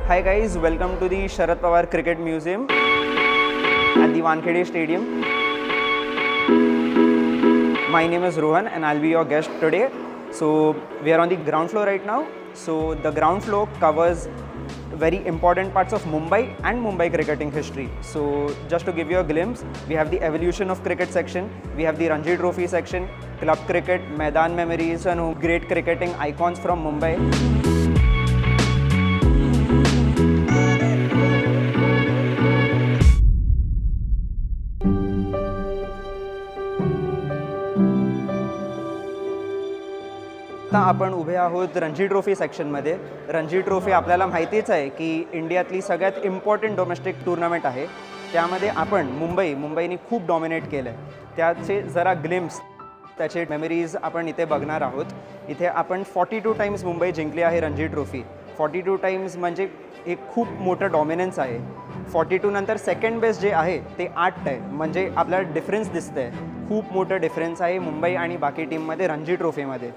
Hi guys, welcome to the Sharad Pawar Cricket Museum at the Wankhede Stadium. My name is Rohan and I'll be your guest today. So we are on the ground floor right now. So the ground floor covers very important parts of Mumbai and Mumbai cricketing history. So just to give you a glimpse, we have the evolution of cricket section, we have the Ranji Trophy section, club cricket, Maidan memories and great cricketing icons from Mumbai. आता आपण उभे आहोत Ranji trophy सेक्शनमध्ये. Ranji trophy आपल्याला माहितीच आहे की इंडियातली सगळ्यात इम्पॉर्टंट डोमेस्टिक टूर्नामेंट आहे. त्यामध्ये आपण मुंबईने खूप डॉमिनेट केलं आहे. त्याचे जरा ग्लिम्स, त्याचे मेमरीज आपण इथे बघणार आहोत. इथे आपण 42 टाइम्स मुंबई जिंकली आहे रणजी ट्रॉफी. 42 टाइम्स म्हणजे एक खूप मोठं डॉमिनन्स आहे. 42 नंतर सेकंड बेस्ट जे आहे ते 8 आहे. म्हणजे आपल्याला डिफरन्स दिसतं आहे, खूप मोठं डिफरन्स आहे मुंबई आणि बाकी टीममध्ये रणजी ट्रॉफीमध्ये.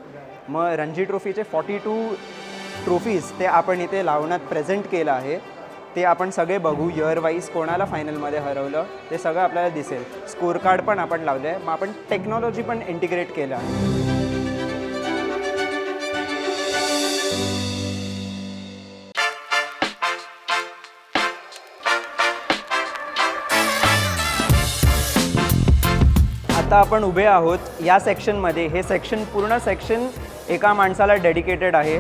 मग रणजी ट्रॉफीचे 42 ट्रॉफीज ते आपण इथे लावण्यात प्रेझेंट केलं आहे. ते आपण सगळे बघू, इयर वाईज कोणाला फायनलमध्ये हरवलं ते सगळं आपल्याला दिसेल. स्कोर कार्ड पण आपण लावलं आहे. मग आपण टेक्नॉलॉजी पण इंटिग्रेट केलं आहे. आता आपण उभे आहोत या सेक्शनमध्ये. हे सेक्शन, पूर्ण सेक्शन एका माणसाला डेडिकेटेड आहे.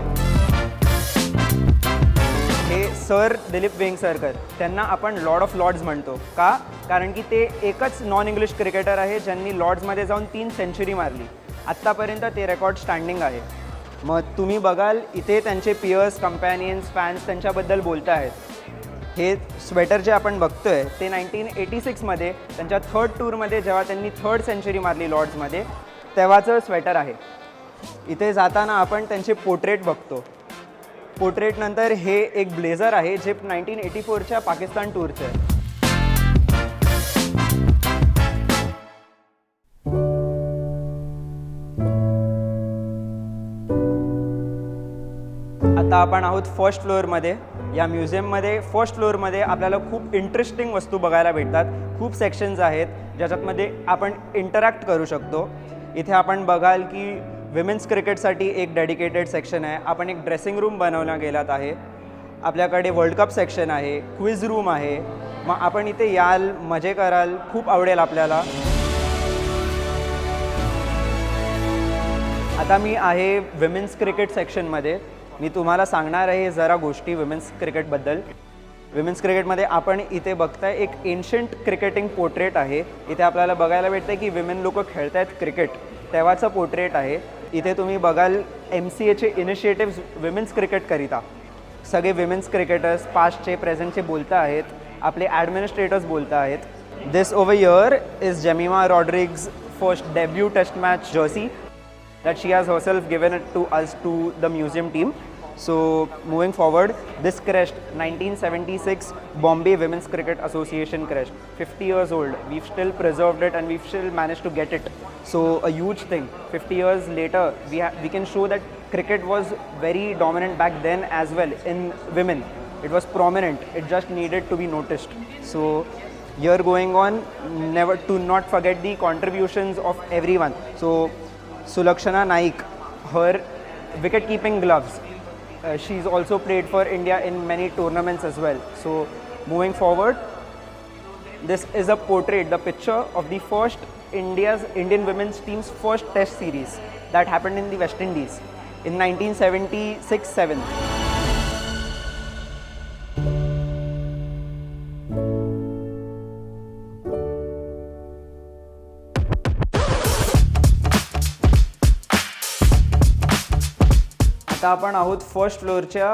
हे सर दिलीप वेंगसरकर, त्यांना आपण लॉर्ड ऑफ लॉर्ड्स म्हणतो. का? कारण की ते एकच नॉन इंग्लिश क्रिकेटर आहे ज्यांनी लॉर्ड्समध्ये जाऊन 3 सेंचुरी मारली. आत्तापर्यंत ते रेकॉर्ड स्टँडिंग आहे. मग तुम्ही बघाल इथे त्यांचे पियर्स, कंपॅनियन्स, फॅन्स त्यांच्याबद्दल बोलत आहेत. हे स्वेटर जे आपण बघतोय ते 1986मध्ये त्यांच्या 3rd टूरमध्ये जेव्हा त्यांनी 3rd सेंचुरी मारली लॉर्ड्समध्ये तेव्हाचं स्वेटर आहे. इथे जाताना आपण त्यांचे पोर्ट्रेट बघतो. पोर्ट्रेट नंतर हे एक ब्लेझर आहे जे 1984च्या पाकिस्तान टूरचं आहे. आता आपण आहोत फर्स्ट फ्लोअरमध्ये. या म्युझियममध्ये फर्स्ट फ्लोअरमध्ये आपल्याला खूप इंटरेस्टिंग वस्तू बघायला भेटतात. खूप सेक्शन्स आहेत ज्याच्यातमध्ये आपण इंटरॅक्ट करू शकतो. इथे आपण बघाल की विमेन्स क्रिकेटसाठी एक डेडिकेटेड सेक्शन आहे. आपण एक ड्रेसिंग रूम बनवला गेलात आहे. आपल्याकडे वर्ल्ड कप सेक्शन आहे, क्विज रूम आहे. मग आपण इथे याल, मजे कराल, खूप आवडेल आपल्याला. आता मी आहे विमेन्स क्रिकेट सेक्शनमध्ये. मी तुम्हाला सांगणार आहे जरा गोष्टी विमेन्स क्रिकेटबद्दल. विमेन्स क्रिकेटमध्ये आपण इथे बघताय एक एन्शंट क्रिकेटिंग पोर्ट्रेट आहे. इथे आपल्याला बघायला भेटतं की विमेन लोक खेळत आहेत क्रिकेट, तेव्हाचं पोर्ट्रेट आहे. इथे तुम्ही बघाल MCAचे इनिशिएटिव्स विमेन्स क्रिकेटकरिता. सगळे विमेन्स क्रिकेटर्स पास्टचे, प्रेझेंटचे बोलत आहेत. आपले ॲडमिनिस्ट्रेटर्स बोलत आहेत. This over here is Jemimah Rodrigues first debut test match jersey that she has herself given it to us, to the museum team. So moving forward, this crest, 1976 Bombay Women's Cricket Association crest, 50 years old. We've still preserved it and we've still managed to get it. So a huge thing. 50 years later, we can show that cricket was very dominant back then as well in women. It was prominent. It just needed to be noticed. So here going on, never to not forget the contributions of everyone. So Sulakshana Naik, her wicket-keeping gloves. She's also played for India in many tournaments as well. So moving forward, this is a portrait, the picture of the first Indian women's team's first test series that happened in the West Indies in 1976-7. आता आपण आहोत first फ्लोअरच्या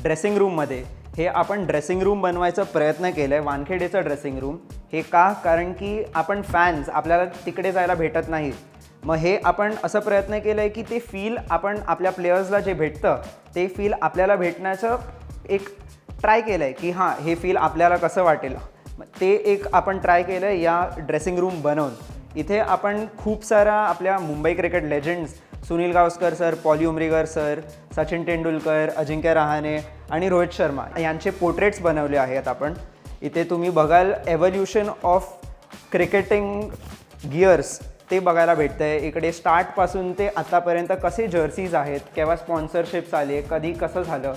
dressing रूममध्ये. हे आपण dressing room बनवायचा प्रयत्न केला आहे, वानखेडेचं ड्रेसिंग रूम. हे का? कारण की आपण फॅन्स, आपल्याला तिकडे जायला भेटत नाही. मग हे आपण असं प्रयत्न केलं आहे की ते फील आपण आपल्या प्लेयर्सला जे भेटतं ते फील आपल्याला भेटण्याचं एक ट्राय केलं आहे की हां, हे फील आपल्याला कसं वाटेल. ते एक आपण ट्राय केलं आहे या ड्रेसिंग रूम बनवून. इथे आपण खूप सारा आपल्या Mumbai cricket legends, Sunil Gavaskar sir, Polly Umrigar sir, Sachin Tendulkar, Ajinkya Rahane आणि रोहित शर्मा यांचे पोर्ट्रेट्स बनवले आहेत आपण. इथे तुम्ही बघाल एव्होल्युशन ऑफ क्रिकेटिंग गिअर्स ते बघायला भेटतं आहे. इकडे स्टार्टपासून ते आतापर्यंत कसे जर्सीज आहेत, केव्हा स्पॉन्सरशिप्स आले, कधी कसं झालं.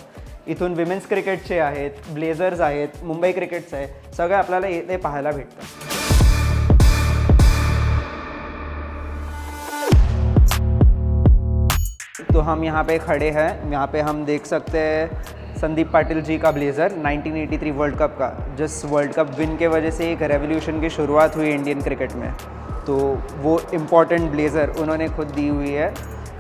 इथून विमेन्स क्रिकेटचे आहेत, ब्लेझर्स आहेत, मुंबई क्रिकेटचं आहे, सगळं आपल्याला इथे पाहायला भेटतं. तो हम यहाँ पे खड़े हैं, यहाँ पे हम देख सकते हैं संदीप पाटिल जी का ब्लेज़र 1983 वर्ल्ड कप का. जिस वर्ल्ड कप विन के वजह से एक रेवोल्यूशन की शुरुआत हुई इंडियन क्रिकेट में, तो वो इम्पॉर्टेंट ब्लेज़र उन्होंने खुद दी हुई है.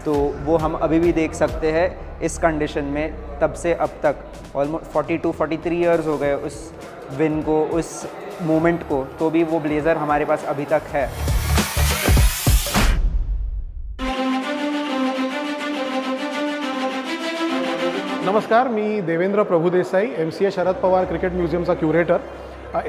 तो वो हम अभी भी देख सकते हैं इस कंडीशन में. तब से अब तक ऑलमोस्ट 42-43 ईयर्स हो गए उस विन को, उस मोमेंट को, तो भी वो ब्लेज़र हमारे पास अभी तक है. नमस्कार, मी देवेंद्र प्रभुदेसाई, MCA शरद पवार क्रिकेट म्युझियमचा curator.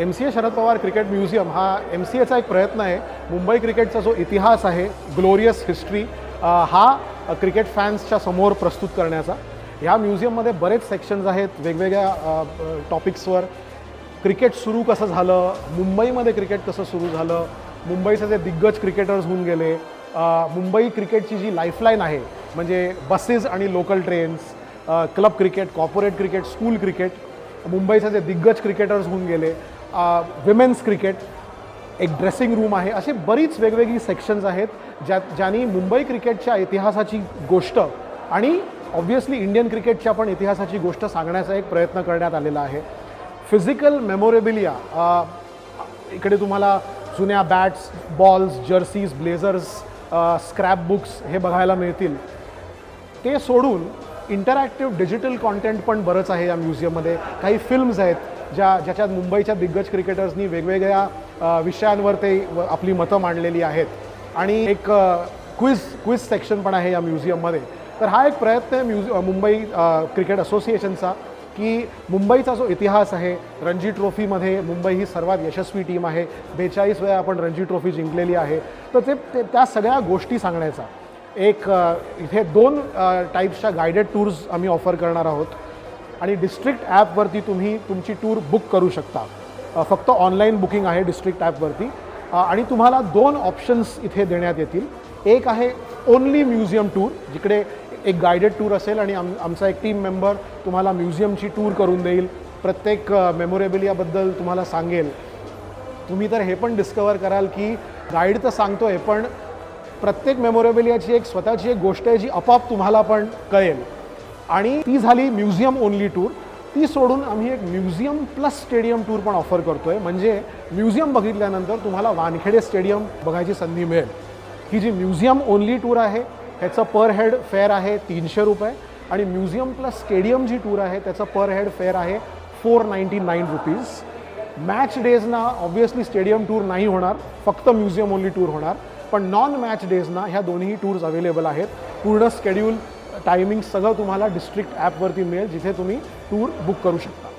MCA Sharad Pawar cricket museum हा MCAचा एक प्रयत्न आहे. मुंबई क्रिकेटचा जो इतिहास आहे, ग्लोरियस हिस्ट्री, हा क्रिकेट फॅन्सच्या समोर प्रस्तुत करण्याचा. ह्या म्युझियममध्ये बरेच सेक्शन्स आहेत वेगवेगळ्या टॉपिक्सवर. क्रिकेट सुरू कसं झालं, मुंबईमध्ये क्रिकेट कसं सुरू झालं, मुंबईचे जे दिग्गज क्रिकेटर्स होऊन गेले, मुंबई क्रिकेटची जी लाईफलाईन आहे म्हणजे बसेस आणि local trains, club cricket, corporate cricket, school cricket, मुंबईचे जे दिग्गज क्रिकेटर्स होऊन गेले, विमेन्स क्रिकेट, एक ड्रेसिंग रूम आहे, असे बरीच वेगवेगळी सेक्शन्स आहेत ज्यांनी मुंबई क्रिकेटच्या इतिहासाची गोष्ट आणि ऑब्व्हियसली इंडियन क्रिकेटच्या पण इतिहासाची गोष्ट सांगण्याचा एक प्रयत्न करण्यात आलेला आहे. फिजिकल मेमोरेबिलिया, इकडे तुम्हाला जुन्या bats, balls, jerseys, blazers, scrap books हे बघायला मिळतील. ते सोडून इंटरॅक्टिव्ह डिजिटल कॉन्टेंट पण बरंच आहे या म्युझियममध्ये. काही फिल्म्स आहेत ज्याच्यात मुंबईच्या दिग्गज क्रिकेटर्सनी वेगवेगळ्या विषयांवर ते आपली मतं मांडलेली आहेत. आणि एक क्विज सेक्शन पण आहे या म्युझियममध्ये. तर हा एक प्रयत्न आहे मुंबई क्रिकेट असोसिएशनचा की मुंबईचा जो इतिहास आहे, रणजी ट्रॉफीमध्ये मुंबई ही सर्वात यशस्वी टीम आहे, 42 वेळा आपण रणजी ट्रॉफी जिंकलेली आहे. तर त्या सगळ्या गोष्टी सांगण्याचा एक इथे 2 टाईप्सच्या गायडेड टूर्स आम्ही ऑफर करणार आहोत. आणि डिस्ट्रिक्ट ॲपवरती तुम्ही तुमची टूर बुक करू शकता. फक्त ऑनलाईन बुकिंग आहे डिस्ट्रिक्ट ॲपवरती. आणि तुम्हाला 2 ऑप्शन्स इथे देण्यात येतील. एक आहे ओनली म्युझियम टूर, जिकडे एक गायडेड टूर असेल आणि आमचा एक टीम मेंबर तुम्हाला म्युझियमची टूर करून देईल, प्रत्येक मेमोरेबिलियाबद्दल तुम्हाला सांगेल. तुम्ही तर हे पण डिस्कवर कराल की गाईड तर सांगतो आहे, पण प्रत्येक मेमोरेबिलियाची एक स्वतःची एक गोष्ट आहे जी आपोआप तुम्हाला पण कळेल. आणि ती झाली म्युझियम ओनली टूर. ती सोडून आम्ही एक म्युझियम प्लस स्टेडियम टूर पण ऑफर करतो आहे. म्हणजे म्युझियम बघितल्यानंतर तुम्हाला वानखेडे स्टेडियम बघायची संधी मिळेल. ही जी म्युझियम ओनली टूर आहे ह्याचं पर हेड फेअर आहे 300 रुपये. आणि म्युझियम प्लस स्टेडियम जी टूर आहे त्याचं पर हेड फेअर आहे 499 रुपीज. मॅच डेजना ऑब्व्हियसली स्टेडियम टूर नाही होणार, फक्त म्युझियम ओनली टूर होणार. पण नॉन मॅच डेजना ह्या दोन्ही टूर्स अवेलेबल आहेत. पूर्ण स्केड्यूल, टायमिंग सगळं तुम्हाला डिस्ट्रिक्ट ॲपवरती मिळेल, जिथे तुम्ही टूर बुक करू शकता.